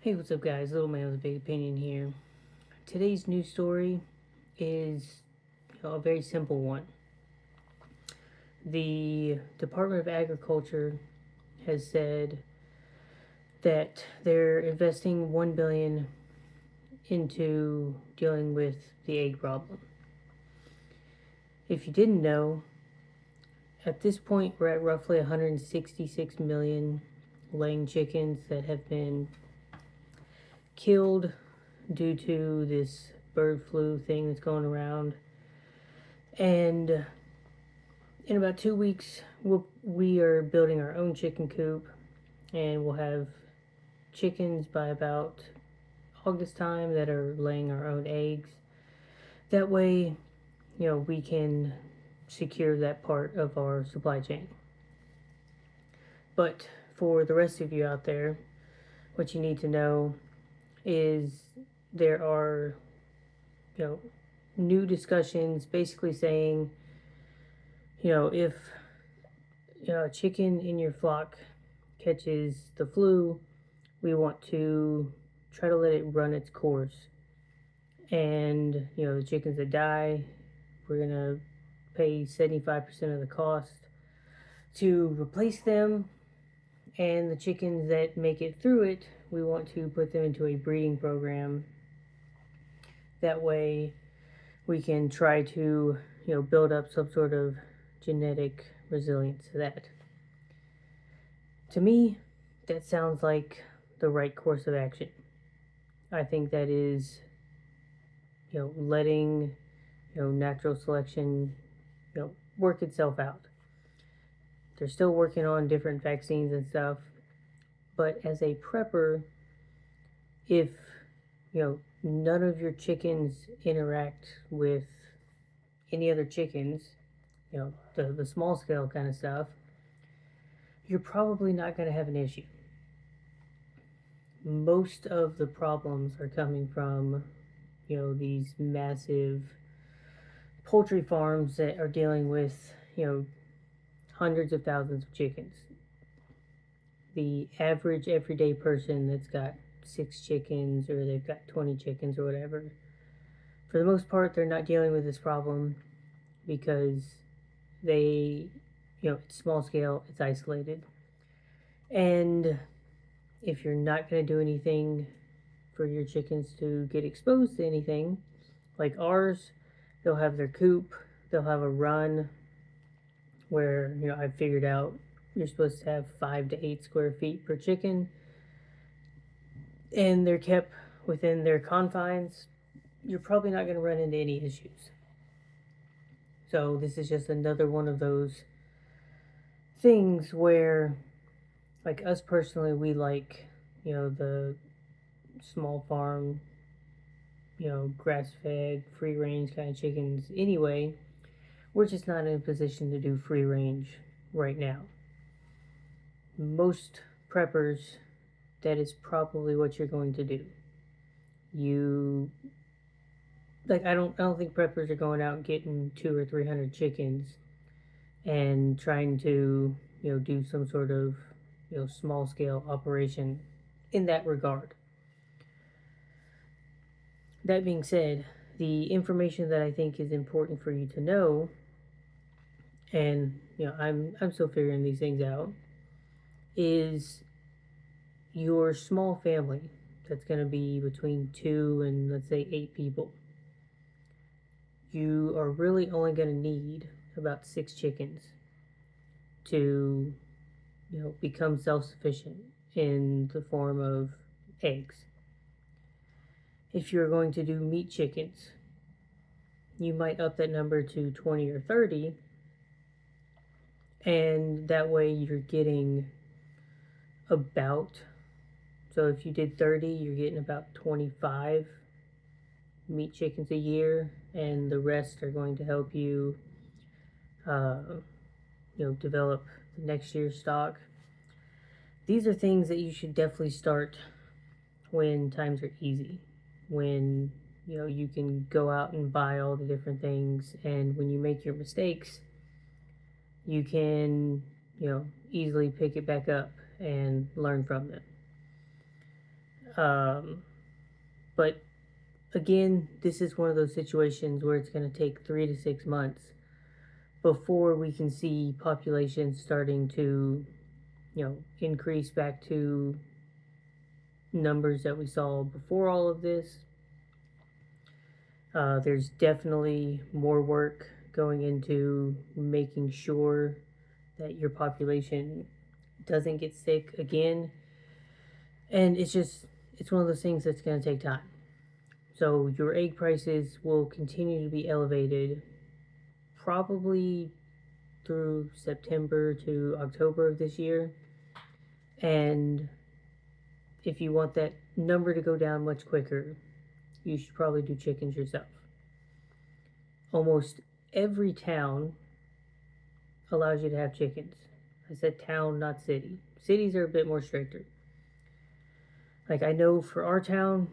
Hey, what's up, guys? Little man with a big opinion here. Today's news story is a very simple one. The Department of Agriculture has said that they're investing $1 billion into dealing with the egg problem. If you didn't know, at this point we're at roughly 166 million laying chickens that have been killed due to this bird flu thing that's going around. And in about 2 weeks, we are building our own chicken coop, and we'll have chickens by about August time that are laying our own eggs. That way, we can secure that part of our supply chain. But for the rest of you out there, what you need to know is there are, new discussions basically saying, if a chicken in your flock catches the flu, we want to try to let it run its course. And, the chickens that die, we're going to pay 75% of the cost to replace them. And the chickens that make it through it, we want to put them into a breeding program. That way we can try to, build up some sort of genetic resilience to that. To me, that sounds like the right course of action. I think that is, letting, natural selection, work itself out. They're still working on different vaccines and stuff, but as a prepper, if, none of your chickens interact with any other chickens, the small scale kind of stuff, you're probably not going to have an issue. Most of the problems are coming from, these massive poultry farms that are dealing with, hundreds of thousands of chickens. The average everyday person that's got 6 chickens or they've got 20 chickens or whatever, for the most part, they're not dealing with this problem because they, it's small scale, it's isolated. And if you're not going to do anything for your chickens to get exposed to anything, like ours, they'll have their coop, they'll have a run where, I've figured out you're supposed to have 5 to 8 square feet per chicken, and they're kept within their confines. You're probably not going to run into any issues. So this is just another one of those things where, like us personally, we like, the small farm, grass-fed, free-range kind of chickens anyway. We're just not in a position to do free range right now. Most preppers, that is probably what you're going to do. I don't think preppers are going out and getting 200 or 300 chickens and trying to, do some sort of, small scale operation in that regard. That being said, the information that I think is important for you to know, and I'm still figuring these things out, is your small family that's going to be between 2 and let's say 8 people. You are really only going to need about 6 chickens to, become self-sufficient in the form of eggs. If you're going to do meat chickens, you might up that number to 20 or 30, and that way you're getting about, so if you did 30, you're getting about 25 meat chickens a year, and the rest are going to help you, develop the next year's stock. These are things that you should definitely start when times are easy, when you can go out and buy all the different things, and when you make your mistakes, you can easily pick it back up and learn from them. Um, but again, this is one of those situations where it's going to take 3 to 6 months before we can see populations starting to, increase back to numbers that we saw before all of this. There's definitely more work going into making sure that your population doesn't get sick again. And it's one of those things that's going to take time. So your egg prices will continue to be elevated probably through September to October of this year. And if you want that number to go down much quicker, you should probably do chickens yourself. Almost every town allows you to have chickens. I said town, not city. Cities are a bit more stricter. Like I know for our town,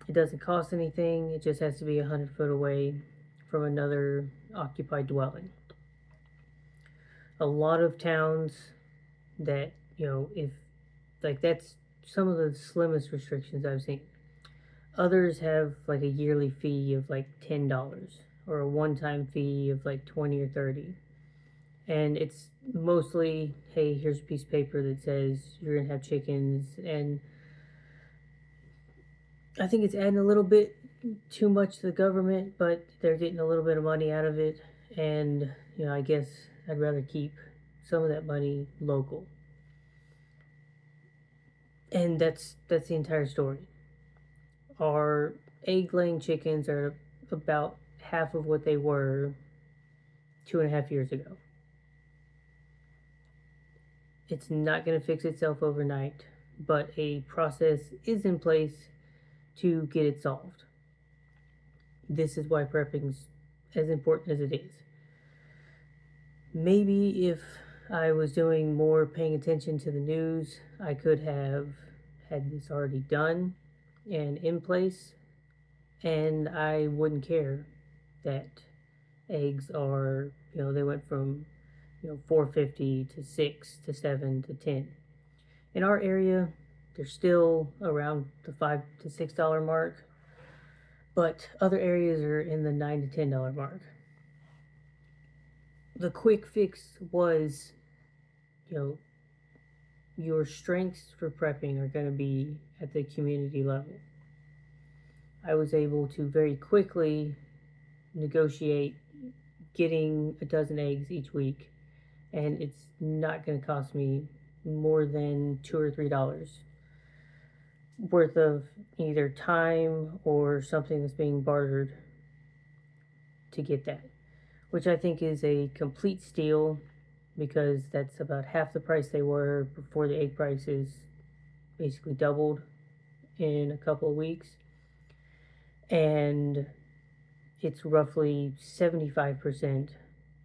it doesn't cost anything. It just has to be 100 foot away from another occupied dwelling. A lot of towns that, if like that's some of the slimmest restrictions I've seen. Others have like a yearly fee of like $10 or a one-time fee of like 20 or 30. And it's mostly, hey, here's a piece of paper that says you're going to have chickens. And I think it's adding a little bit too much to the government, but they're getting a little bit of money out of it. And, I guess I'd rather keep some of that money local. And that's the entire story. Our egg laying chickens are about half of what they were 2.5 years ago. It's not going to fix itself overnight, but a process is in place to get it solved. This is why prepping is as important as it is. Maybe if I was doing more paying attention to the news, I could have had this already done and in place, and I wouldn't care that eggs are, they went from, $4.50 to $6 to $7 to $10. In our area, they're still around the $5 to $6 mark, but other areas are in the $9 to $10 mark. The quick fix was, your strengths for prepping are going to be at the community level. I was able to very quickly negotiate getting a dozen eggs each week, and it's not going to cost me more than $2 or $3 worth of either time or something that's being bartered to get that, which I think is a complete steal because that's about half the price they were before the egg prices basically doubled in a couple of weeks. And it's roughly 75%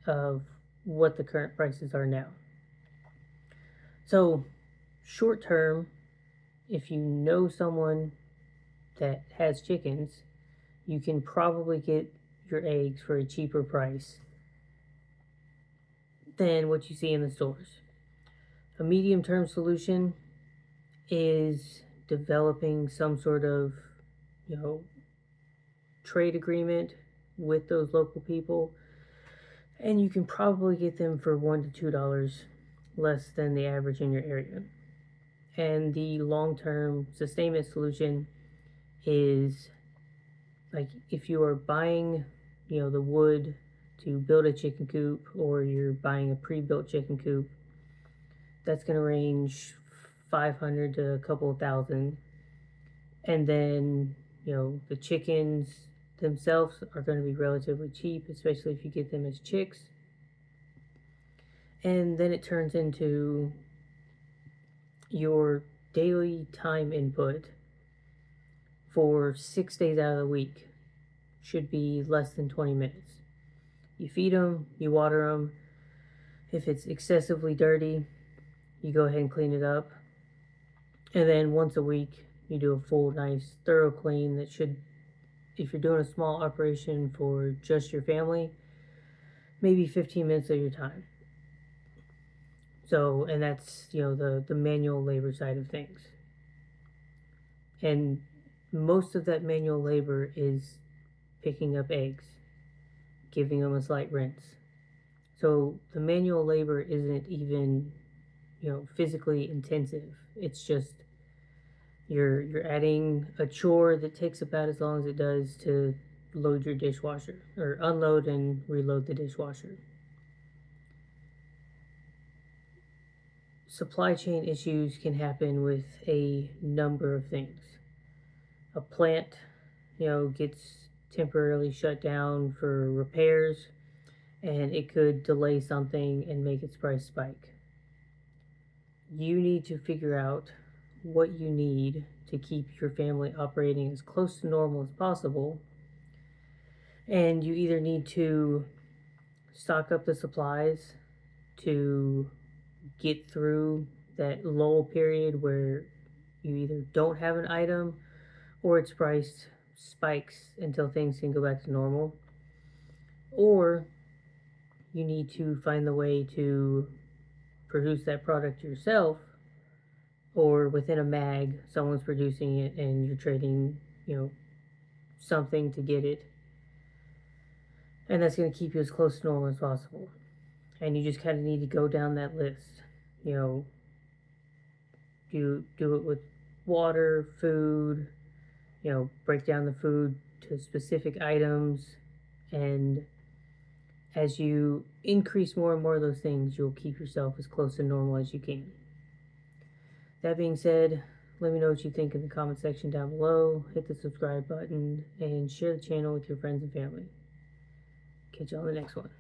of what the current prices are now. So, short term, if you know someone that has chickens, you can probably get your eggs for a cheaper price than what you see in the stores. A medium term solution is developing some sort of, trade agreement with those local people, and you can probably get them for $1 to $2 less than the average in your area. And the long-term sustainment solution is like if you are buying, the wood to build a chicken coop, or you're buying a pre-built chicken coop, that's going to range 500 to a couple of thousand. And then, the chickens themselves are going to be relatively cheap, especially if you get them as chicks. And then it turns into your daily time input for 6 days out of the week should be less than 20 minutes. You feed them, you water them. If it's excessively dirty, you go ahead and clean it up. And then once a week, you do a full, nice, thorough clean that should, if you're doing a small operation for just your family, maybe 15 minutes of your time. So, and that's, the manual labor side of things. And most of that manual labor is picking up eggs, giving them a slight rinse. So the manual labor isn't even, physically intensive. It's just you're adding a chore that takes about as long as it does to load your dishwasher or unload and reload the dishwasher. Supply chain issues can happen with a number of things. A plant, gets temporarily shut down for repairs, and it could delay something and make its price spike. You need to figure out what you need to keep your family operating as close to normal as possible, and you either need to stock up the supplies to get through that lull period where you either don't have an item or its price spikes until things can go back to normal, or you need to find the way to produce that product yourself, or within a mag someone's producing it and you're trading, something to get it, and that's going to keep you as close to normal as possible. And you just kind of need to go down that list. You do it with water, food, break down the food to specific items, and as you increase more and more of those things, you'll keep yourself as close to normal as you can. That being said, let me know what you think in the comment section down below. Hit the subscribe button and share the channel with your friends and family. Catch you on the next one.